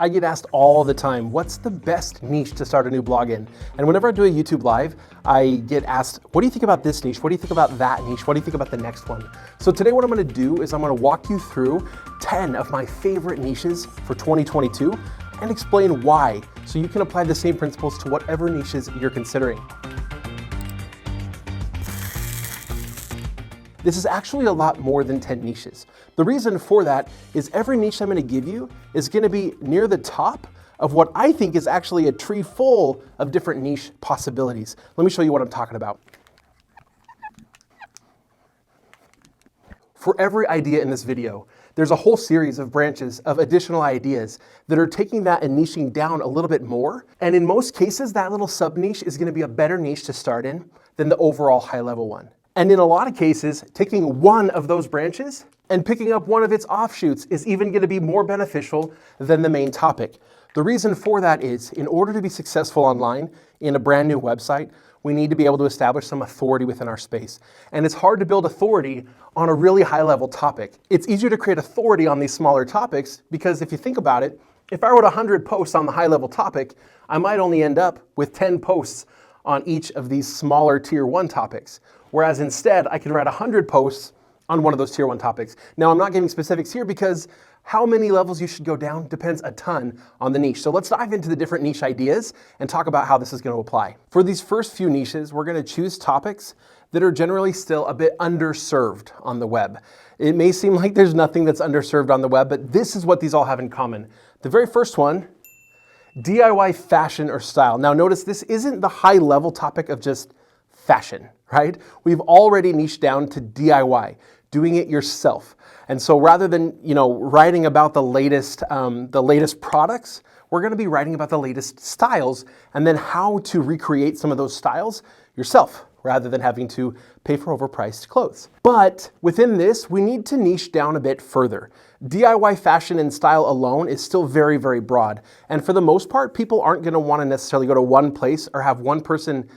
I get asked all the time, what's the best niche to start a new blog in? And whenever I do a YouTube live, I get asked, what do you think about this niche? What do you think about that niche? What do you think about the next one? So today what I'm gonna do is I'm gonna walk you through 10 of my favorite niches for 2022 and explain why, so you can apply the same principles to whatever niches you're considering. This is actually a lot more than 10 niches. The reason for that is every niche I'm going to give you is going to be near the top of what I think is actually a tree full of different niche possibilities. Let me show you what I'm talking about. For every idea in this video, there's a whole series of branches of additional ideas that are taking that and niching down a little bit more. And in most cases, that little sub-niche is going to be a better niche to start in than the overall high-level one. And in a lot of cases, taking one of those branches and picking up one of its offshoots is even going to be more beneficial than the main topic. The reason for that is, in order to be successful online in a brand new website, we need to be able to establish some authority within our space. And it's hard to build authority on a really high-level topic. It's easier to create authority on these smaller topics because if you think about it, if I wrote 100 posts on the high-level topic, I might only end up with 10 posts on each of these smaller tier 1 topics. Whereas instead, I can write 100 posts on one of those tier 1 topics. Now, I'm not giving specifics here because how many levels you should go down depends a ton on the niche. So let's dive into the different niche ideas and talk about how this is going to apply. For these first few niches, we're going to choose topics that are generally still a bit underserved on the web. It may seem like there's nothing that's underserved on the web, but this is what these all have in common. The very first one, DIY fashion or style. Now notice this isn't the high-level topic of just fashion, right? We've already niched down to DIY, doing it yourself. And so rather than, writing about the latest products, we're going to be writing about the latest styles and then how to recreate some of those styles yourself, rather than having to pay for overpriced clothes. But within this, we need to niche down a bit further. DIY fashion and style alone is still very, very broad. And for the most part, people aren't going to want to necessarily go to one place or have one person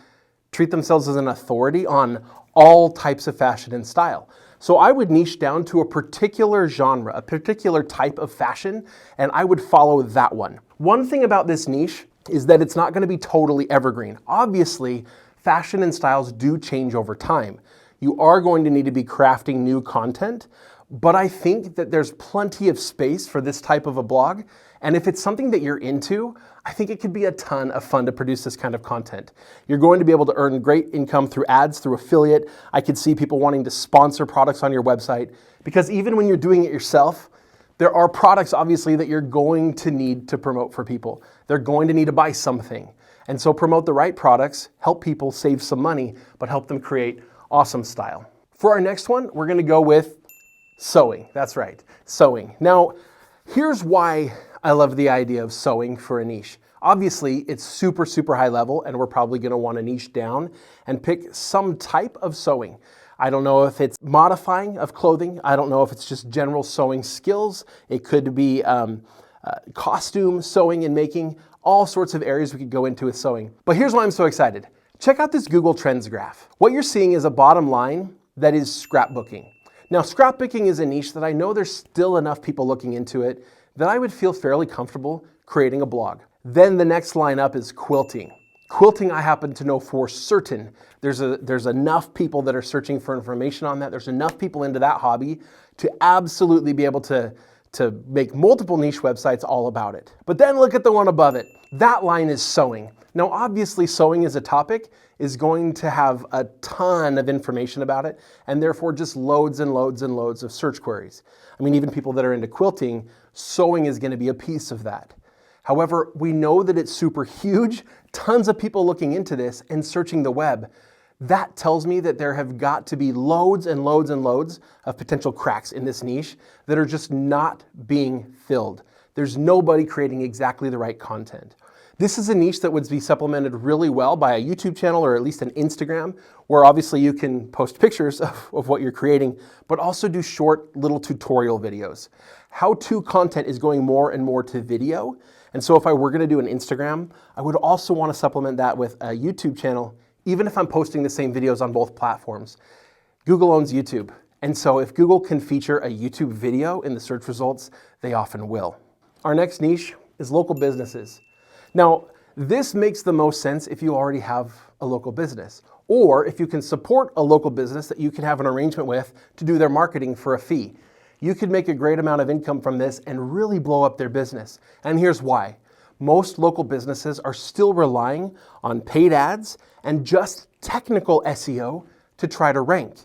treat themselves as an authority on all types of fashion and style. So I would niche down to a particular genre, a particular type of fashion, and I would follow that one. One thing about this niche is that it's not going to be totally evergreen. Obviously, fashion and styles do change over time. You are going to need to be crafting new content, but I think that there's plenty of space for this type of a blog. And if it's something that you're into, I think it could be a ton of fun to produce this kind of content. You're going to be able to earn great income through ads, through affiliate. I could see people wanting to sponsor products on your website, because even when you're doing it yourself, there are products obviously that you're going to need to promote for people. They're going to need to buy something. And so promote the right products, help people save some money, but help them create awesome style. For our next one, we're going to go with sewing. That's right, sewing. Now, here's why I love the idea of sewing for a niche. Obviously, it's super, super high level, and we're probably going to want to niche down and pick some type of sewing. I don't know if it's modifying of clothing. I don't know if it's just general sewing skills. It could be costume sewing and making. All sorts of areas we could go into with sewing. But here's why I'm so excited. Check out this Google Trends graph. What you're seeing is a bottom line that is scrapbooking. Now, scrapbooking is a niche that I know there's still enough people looking into it that I would feel fairly comfortable creating a blog. Then the next line up is quilting. Quilting, I happen to know for certain there's enough people that are searching for information on that. There's enough people into that hobby to absolutely be able to make multiple niche websites all about it. But then look at the one above it. That line is sewing. Now, obviously, sewing as a topic is going to have a ton of information about it, and therefore just loads and loads and loads of search queries. I mean, even people that are into quilting, sewing is going to be a piece of that. However, we know that it's super huge, tons of people looking into this and searching the web. That tells me that there have got to be loads and loads and loads of potential cracks in this niche that are just not being filled. There's nobody creating exactly the right content. This is a niche that would be supplemented really well by a YouTube channel or at least an Instagram, where obviously you can post pictures of what you're creating, but also do short little tutorial videos. How-to content is going more and more to video. And so if I were going to do an Instagram, I would also want to supplement that with a YouTube channel, even if I'm posting the same videos on both platforms. Google owns YouTube. And so if Google can feature a YouTube video in the search results, they often will. Our next niche is local businesses. Now, this makes the most sense if you already have a local business, or if you can support a local business that you can have an arrangement with to do their marketing for a fee. You could make a great amount of income from this and really blow up their business. And here's why. Most local businesses are still relying on paid ads and just technical SEO to try to rank.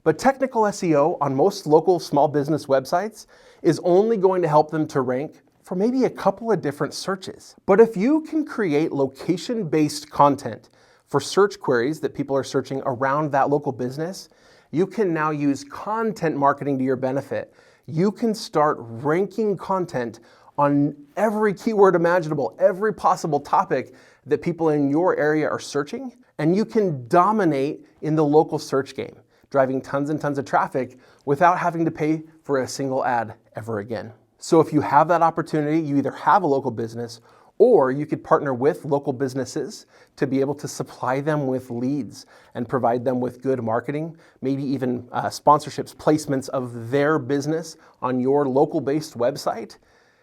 But technical SEO on most local small business websites is only going to help them to rank for maybe a couple of different searches. But if you can create location-based content for search queries that people are searching around that local business, you can now use content marketing to your benefit. You can start ranking content on every keyword imaginable, every possible topic that people in your area are searching, and you can dominate in the local search game, driving tons and tons of traffic without having to pay for a single ad ever again. So if you have that opportunity, you either have a local business or you could partner with local businesses to be able to supply them with leads and provide them with good marketing, maybe even sponsorships, placements of their business on your local-based website.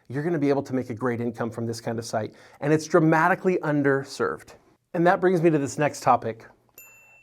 You're going to be able to make a great income from this kind of site, and it's dramatically underserved. And that brings me to this next topic.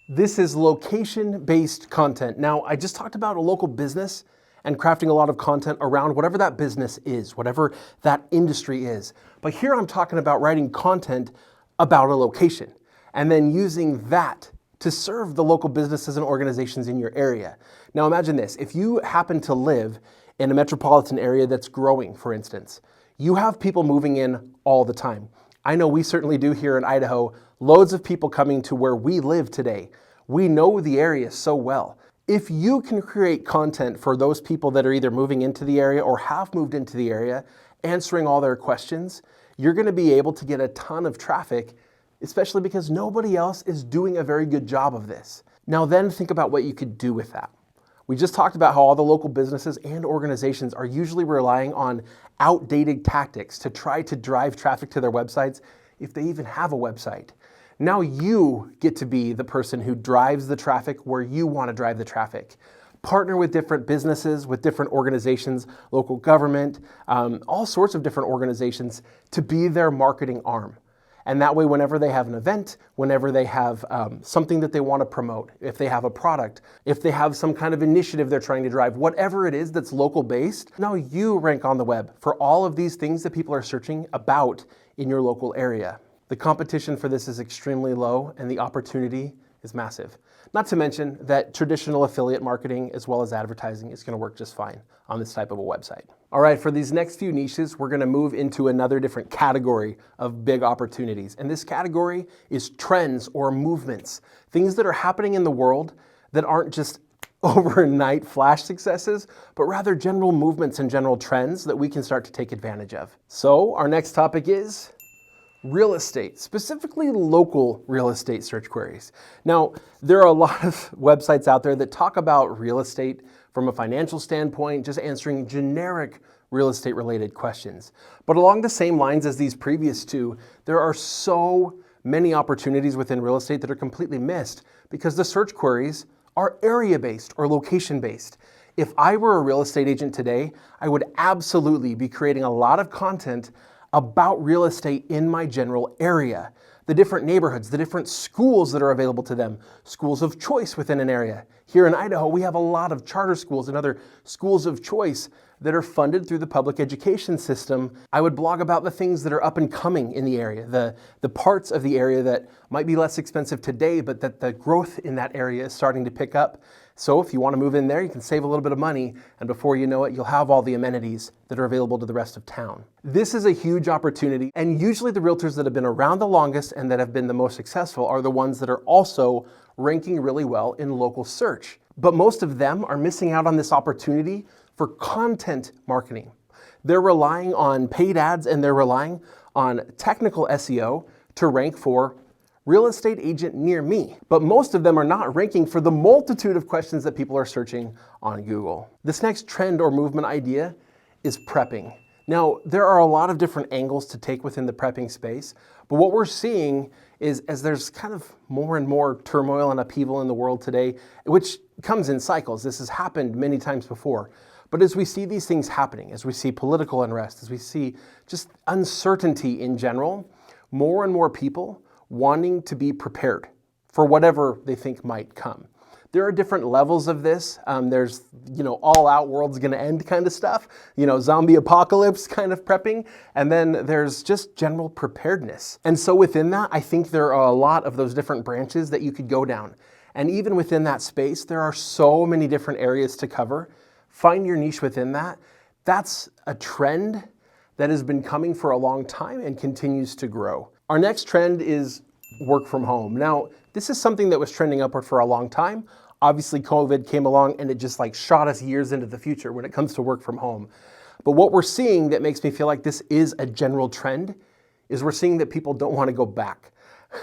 This is location-based content. Now, I just talked about a local business and crafting a lot of content around whatever that business is, whatever that industry is. But here I'm talking about writing content about a location and then using that to serve the local businesses and organizations in your area. Now imagine this, if you happen to live in a metropolitan area that's growing, for instance, you have people moving in all the time. I know we certainly do here in Idaho, loads of people coming to where we live today. We know the area so well. If you can create content for those people that are either moving into the area or have moved into the area, answering all their questions, you're going to be able to get a ton of traffic, especially because nobody else is doing a very good job of this. Now then think about what you could do with that. We just talked about how all the local businesses and organizations are usually relying on outdated tactics to try to drive traffic to their websites, if they even have a website. Now you get to be the person who drives the traffic where you want to drive the traffic. Partner with different businesses, with different organizations, local government, all sorts of different organizations to be their marketing arm. And that way, whenever they have an event, whenever they have something that they want to promote, if they have a product, if they have some kind of initiative they're trying to drive, whatever it is that's local based, now you rank on the web for all of these things that people are searching about in your local area. The competition for this is extremely low and the opportunity is massive. Not to mention that traditional affiliate marketing as well as advertising is going to work just fine on this type of a website. All right, for these next few niches, we're going to move into another different category of big opportunities. And this category is trends or movements, things that are happening in the world that aren't just overnight flash successes, but rather general movements and general trends that we can start to take advantage of. So our next topic is real estate, specifically local real estate search queries. Now, there are a lot of websites out there that talk about real estate from a financial standpoint, just answering generic real estate related questions. But along the same lines as these previous two, there are so many opportunities within real estate that are completely missed because the search queries are area-based or location-based. If I were a real estate agent today, I would absolutely be creating a lot of content about real estate in my general area, the different neighborhoods, the different schools that are available to them, schools of choice within an area. Here in Idaho, we have a lot of charter schools and other schools of choice that are funded through the public education system. I would blog about the things that are up and coming in the area, the parts of the area that might be less expensive today, but that the growth in that area is starting to pick up. So if you want to move in there, you can save a little bit of money, and before you know it, you'll have all the amenities that are available to the rest of town. This is a huge opportunity, and usually the realtors that have been around the longest and that have been the most successful are the ones that are also ranking really well in local search. But most of them are missing out on this opportunity for content marketing. They're relying on paid ads and they're relying on technical SEO to rank for real estate agent near me. But most of them are not ranking for the multitude of questions that people are searching on Google. This next trend or movement idea is prepping. Now, there are a lot of different angles to take within the prepping space, but what we're seeing is as there's kind of more and more turmoil and upheaval in the world today, which comes in cycles. This has happened many times before. But as we see these things happening, as we see political unrest, as we see just uncertainty in general, more and more people wanting to be prepared for whatever they think might come. There are different levels of this. There's, all out world's gonna end kind of stuff, zombie apocalypse kind of prepping. And then there's just general preparedness. And so within that, I think there are a lot of those different branches that you could go down. And even within that space, there are so many different areas to cover. Find your niche within that. That's a trend that has been coming for a long time and continues to grow. Our next trend is work from home. Now, this is something that was trending upward for a long time. Obviously, COVID came along and it just shot us years into the future when it comes to work from home. But what we're seeing that makes me feel like this is a general trend is we're seeing that people don't want to go back.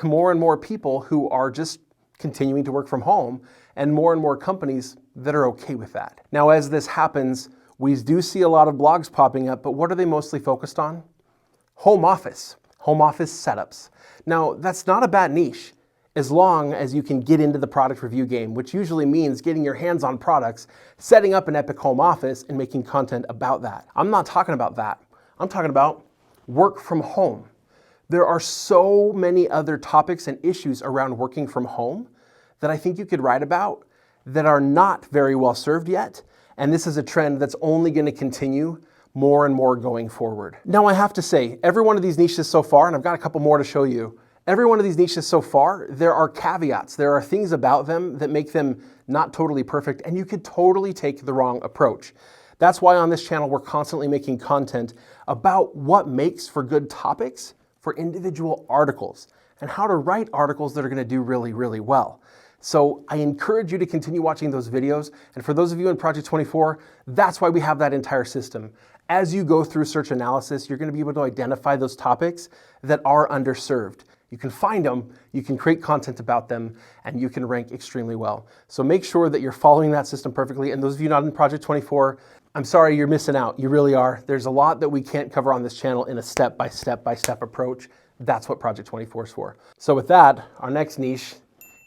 More and more people who are just continuing to work from home, and more companies that are okay with that. Now, as this happens, we do see a lot of blogs popping up, but what are they mostly focused on? Home office setups. Now, that's not a bad niche, as long as you can get into the product review game, which usually means getting your hands on products, setting up an epic home office, and making content about that. I'm not talking about that. I'm talking about work from home. There are so many other topics and issues around working from home that I think you could write about that are not very well served yet. And this is a trend that's only going to continue more and more going forward. Now, I have to say, every one of these niches so far, and I've got a couple more to show you, every one of these niches so far, there are caveats. There are things about them that make them not totally perfect, and you could totally take the wrong approach. That's why on this channel, we're constantly making content about what makes for good topics for individual articles and how to write articles that are going to do really, really well. So I encourage you to continue watching those videos. And for those of you in Project 24, that's why we have that entire system. As you go through search analysis, you're going to be able to identify those topics that are underserved. You can find them, you can create content about them, and you can rank extremely well. So make sure that you're following that system perfectly. And those of you not in Project 24, I'm sorry, you're missing out. You really are. There's a lot that we can't cover on this channel in a step-by-step approach. That's what Project 24 is for. So with that, our next niche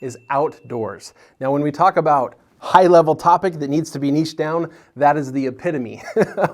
is outdoors. Now, when we talk about high-level topic that needs to be niched down, that is the epitome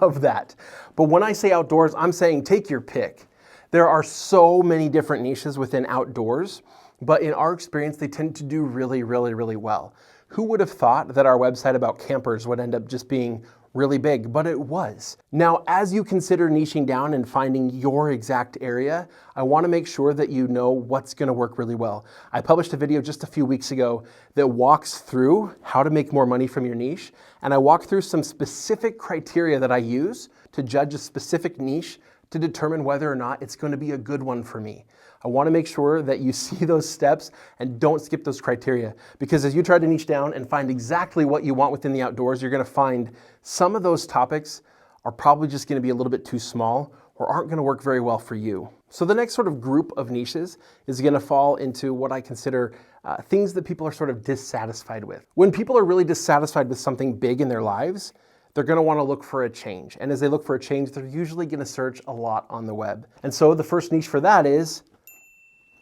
of that. But when I say outdoors, I'm saying take your pick. There are so many different niches within outdoors, but in our experience, they tend to do really, really, really well. Who would have thought that our website about campers would end up just being really big, but it was. Now, as you consider niching down and finding your exact area, I want to make sure that you know what's going to work really well. I published a video just a few weeks ago that walks through how to make more money from your niche, and I walk through some specific criteria that I use to judge a specific niche to determine whether or not it's going to be a good one for me. I want to make sure that you see those steps and don't skip those criteria, because as you try to niche down and find exactly what you want within the outdoors, you're going to find some of those topics are probably just going to be a little bit too small or aren't going to work very well for you. So the next sort of group of niches is going to fall into what I consider things that people are sort of dissatisfied with. When people are really dissatisfied with something big in their lives, they're going to want to look for a change. And as they look for a change, they're usually going to search a lot on the web. And so the first niche for that is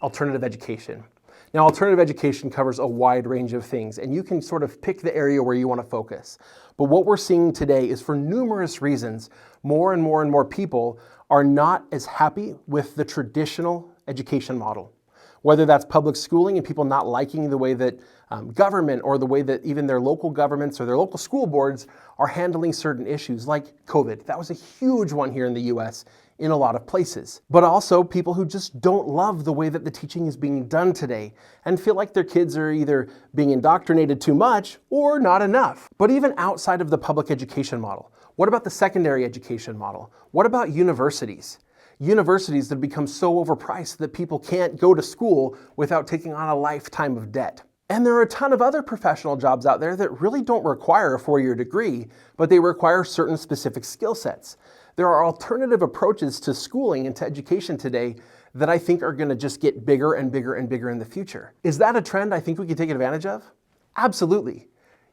alternative education. Now, alternative education covers a wide range of things, and you can sort of pick the area where you want to focus. But what we're seeing today is, for numerous reasons, more and more people are not as happy with the traditional education model. Whether that's public schooling and people not liking the way that government or the way that even their local governments or their local school boards are handling certain issues like COVID. That was a huge one here in the US in a lot of places. But also people who just don't love the way that the teaching is being done today and feel like their kids are either being indoctrinated too much or not enough. But even outside of the public education model, what about the secondary education model? What about universities? Universities that become so overpriced that people can't go to school without taking on a lifetime of debt. And there are a ton of other professional jobs out there that really don't require a 4-year degree, but they require certain specific skill sets. There are alternative approaches to schooling and to education today that I think are going to just get bigger and bigger and bigger in the future. Is that a trend I think we could take advantage of? Absolutely.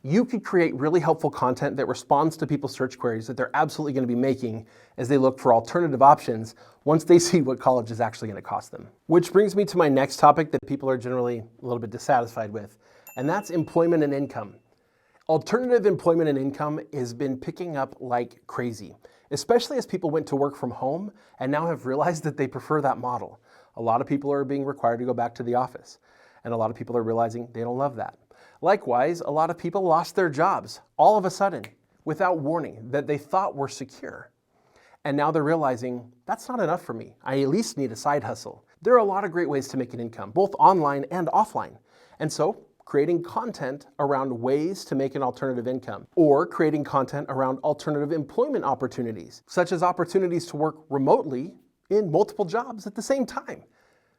You could create really helpful content that responds to people's search queries that they're absolutely going to be making as they look for alternative options once they see what college is actually going to cost them. Which brings me to my next topic that people are generally a little bit dissatisfied with, and that's employment and income. Alternative employment and income has been picking up like crazy, especially as people went to work from home and now have realized that they prefer that model. A lot of people are being required to go back to the office, and a lot of people are realizing they don't love that. Likewise, a lot of people lost their jobs all of a sudden without warning that they thought were secure. And now they're realizing that's not enough for me. I at least need a side hustle. There are a lot of great ways to make an income, both online and offline. And so creating content around ways to make an alternative income, or creating content around alternative employment opportunities, such as opportunities to work remotely in multiple jobs at the same time.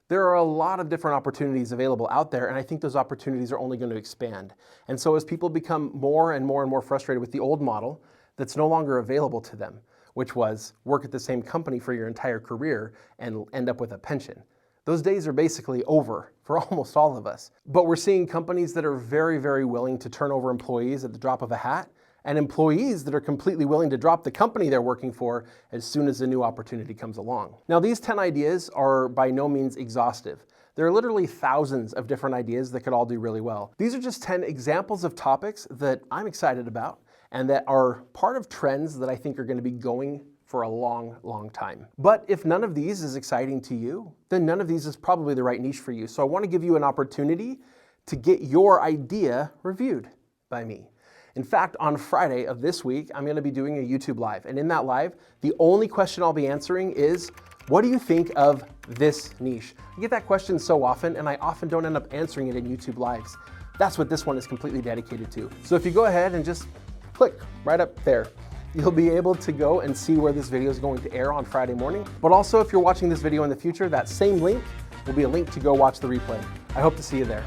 There are a lot of different opportunities available out there, and I think those opportunities are only going to expand. And so as people become more and more frustrated with the old model that's no longer available to them, which was work at the same company for your entire career and end up with a pension. Those days are basically over for almost all of us. But we're seeing companies that are very willing to turn over employees at the drop of a hat, and employees that are completely willing to drop the company they're working for as soon as a new opportunity comes along. Now, these 10 ideas are by no means exhaustive. There are literally thousands of different ideas that could all do really well. These are just 10 examples of topics that I'm excited about and that are part of trends that I think are going to be going for a long time. But if none of these is exciting to you, then none of these is probably the right niche for you. So I want to give you an opportunity to get your idea reviewed by me. In fact, on Friday of this week, I'm going to be doing a YouTube Live. And in that live, the only question I'll be answering is, what do you think of this niche? I get that question so often, and I often don't end up answering it in YouTube Lives. That's what this one is completely dedicated to. So if you go ahead and just click right up there, you'll be able to go and see where this video is going to air on Friday morning. But also, if you're watching this video in the future, that same link will be a link to go watch the replay. I hope to see you there.